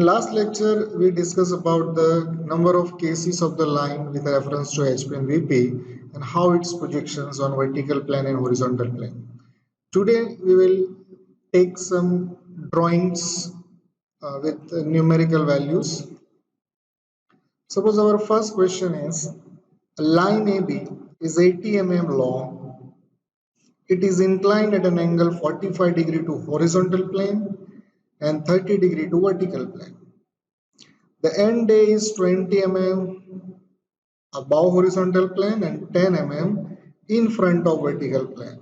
last lecture, we discussed about the number of cases of the line with reference to HP and VP and how its projections on vertical plane and horizontal plane. Today, we will take some drawings with numerical values. Suppose our first question is, a line AB is 80 mm long. It is inclined at an angle 45 degree to horizontal plane and 30 degree to vertical plane. The end A is 20 mm above horizontal plane and 10 mm in front of vertical plane.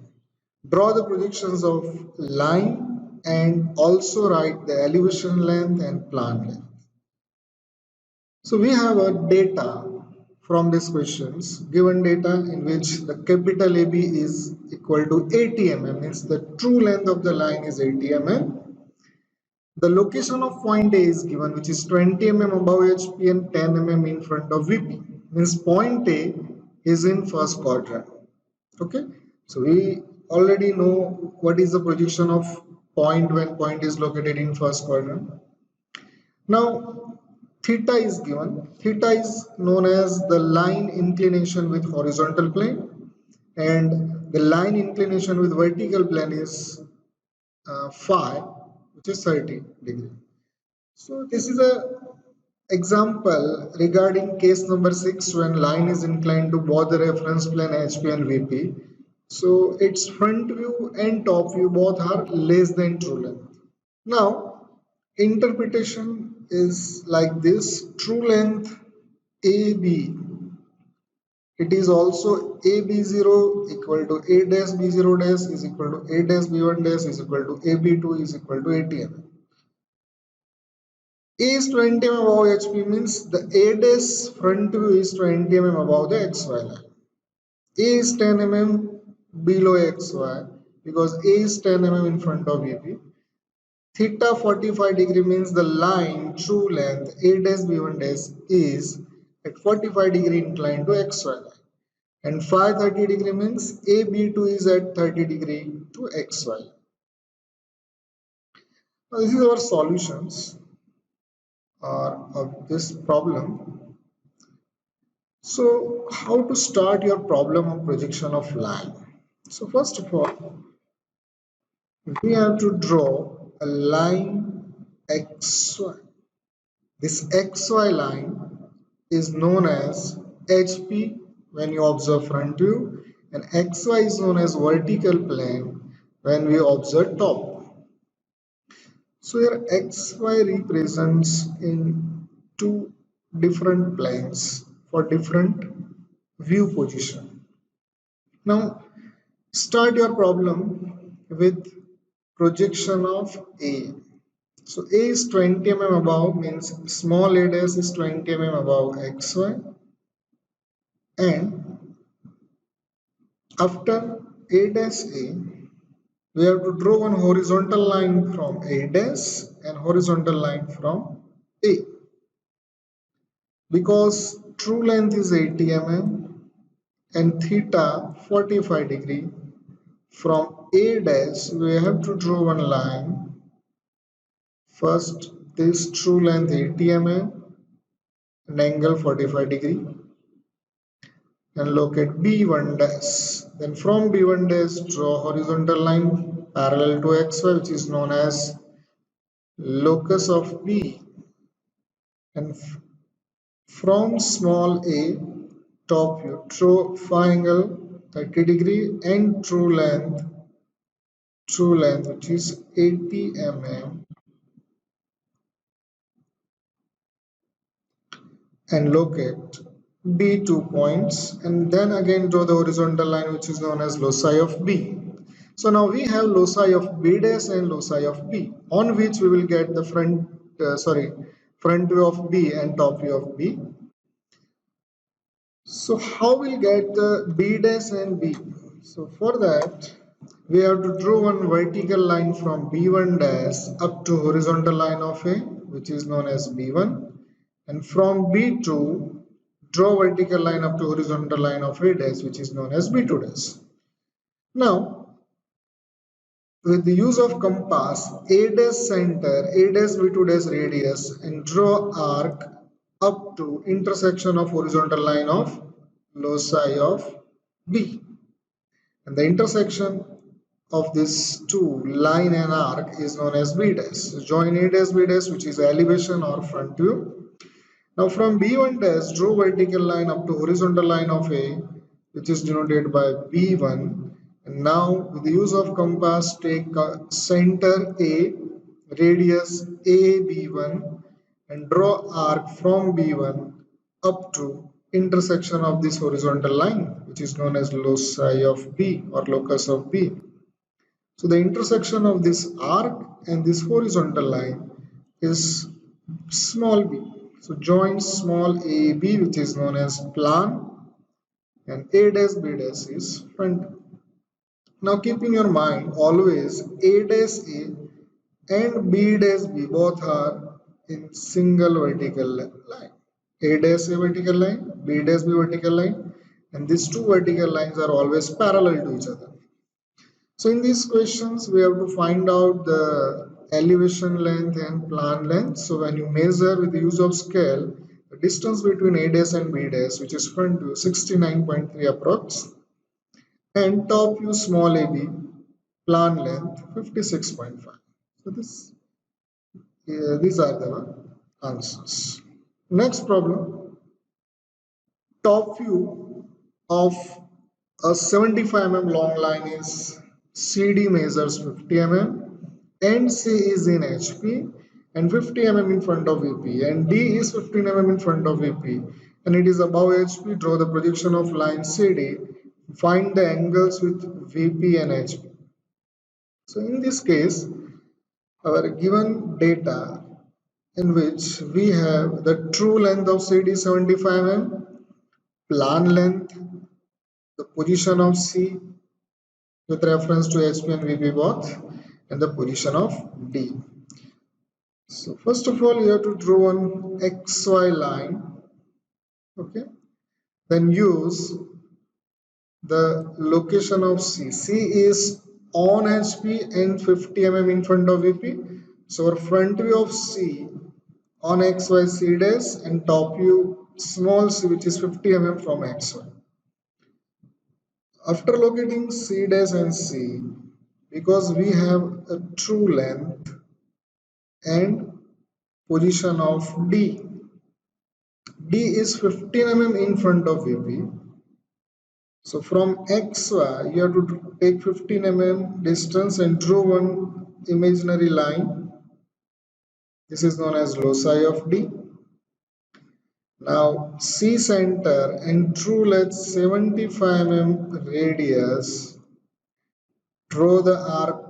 Draw the projections of line and also write the elevation length and plan length. So we have a data from these questions, given data in which the capital AB is equal to 80 mm, means the true length of the line is 80 mm. The location of point A is given, which is 20 mm above HP and 10 mm in front of VP. Means point A is in first quadrant. Okay, so we already know what is the projection of point when point is located in first quadrant. Now, theta is given. Theta is known as the line inclination with horizontal plane, and the line inclination with vertical plane is phi, which is 30 degree. So this is a example regarding case number 6 when line is inclined to both the reference plane HP and VP. So its front view and top view both are less than true length. Now interpretation is like this: true length AB, it is also AB0 equal to A dash B0 dash is equal to A dash B1 dash is equal to AB2 is equal to 80 mm. A is 20 mm above HP means the A dash front view is 20 mm above the XY line. A is 10 mm below XY because A is 10 mm in front of VP. Theta 45 degree means the line true length A dash B1 dash is at 45 degree inclined to XY line. And phi 30 degree means AB2 is at 30 degree to XY. Now this is our solutions of this problem. So how to start your problem of projection of line? So first of all, we have to draw a line XY. This XY line is known as HP when you observe front view, and XY is known as vertical plane when we observe top. So here XY represents in two different planes for different view position. Now start your problem with projection of A. So A is 20 mm above means small a dash is 20 mm above XY, and after A dash A we have to draw one horizontal line from A dash and horizontal line from A. Because true length is 80 mm and theta 45 degree, from A dash we have to draw one line. First this true length 80 mm and angle 45 degree, and locate B1 dash. Then from B1 dash draw horizontal line parallel to XY, which is known as locus of B, and from small a top view draw phi angle 30 degree and true length which is 80 mm, and locate B2 points, and then again draw the horizontal line which is known as loci of B. So now we have loci of B dash and loci of B, on which we will get the front view of B and top view of B. So how we'll get the B dash and B? So for that we have to draw one vertical line from B1 dash up to horizontal line of A, which is known as B1, and from B2 draw vertical line up to horizontal line of A dash, which is known as B2 dash. Now with the use of compass, A dash center, A dash B2 dash radius, and draw arc up to intersection of horizontal line of loci of B. And the intersection of these two, line and arc, is known as B dash. So join A dash B dash, which is elevation or front view. Now from B1 dash, draw vertical line up to horizontal line of A, which is denoted by B1. And now with the use of compass, take center A, radius AB1, and draw arc from B1 up to intersection of this horizontal line, which is known as loci of B or locus of B. So the intersection of this arc and this horizontal line is small b. So join small AB, which is known as plan, and A dash B dash is front. Now keep in your mind always A dash A and B dash B both are in single vertical line. A dash A vertical line, B dash B vertical line, and these two vertical lines are always parallel to each other. So in these questions, we have to find out the elevation length and plan length. So when you measure with the use of scale, the distance between A dash and B dash, which is front view 69.3 approx, and top view small ab, plan length 56.5. So these are the answers. Next problem, top view of a 75 mm long line is CD measures 50 mm, and C is in HP and 50 mm in front of VP, and D is 15 mm in front of VP, and it is above HP. Draw the projection of line CD. Find the angles with VP and HP. So in this case, our given data in which we have the true length of CD 75 mm, plan length, the position of C with reference to HP and VP both, and the position of D. So first of all, you have to draw an XY line, okay? Then use the location of C. C is on HP and 50 mm in front of VP. So our front view of C on XY C dash, and top view small c, which is 50 mm from XY. After locating C dash and C, because we have a true length and position of D. D is 15 mm in front of VP. So from XY, you have to take 15 mm distance and draw one imaginary line. This is known as loci of D. Now C center and true length 75 mm radius. Draw the arc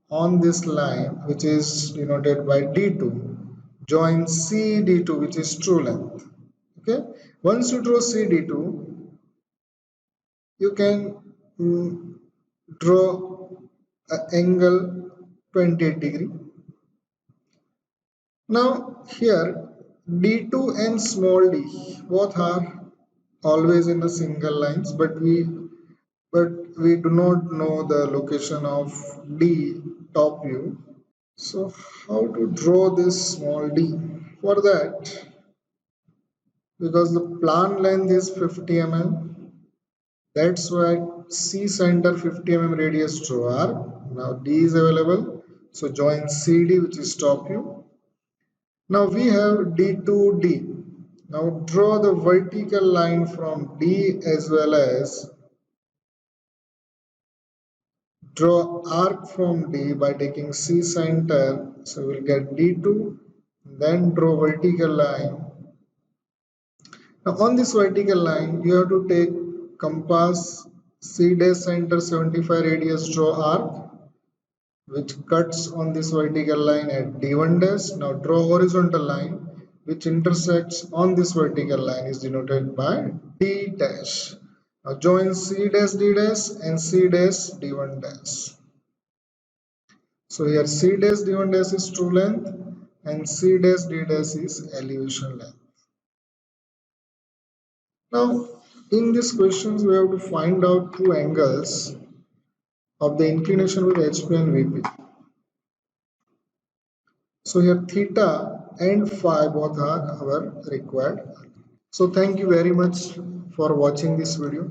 on this line, which is denoted by D2. Join C D2, which is true length. Okay. Once you draw C D2, you can draw an angle 28 degree. Now here D2 and small d both are always in the single lines, but we do not know the location of D top view. So how to draw this small d? For that, because the plan length is 50 mm, that's why C center 50 mm radius draw arc. Now D is available, so join CD, which is top view. Now we have D2D. Now draw the vertical line from D as well as draw arc from D by taking C center. So we'll get D2, then draw vertical line. Now on this vertical line, you have to take compass C dash center 75 radius draw arc, which cuts on this vertical line at D1 dash. Now draw horizontal line which intersects on this vertical line is denoted by D dash. Now join C dash D dash and C dash D1 dash. So here C dash D1 dash is true length and C dash D dash is elevation length. Now in these questions we have to find out two angles of the inclination with HP and VP. So here theta and phi both are our required. So thank you very much for watching this video.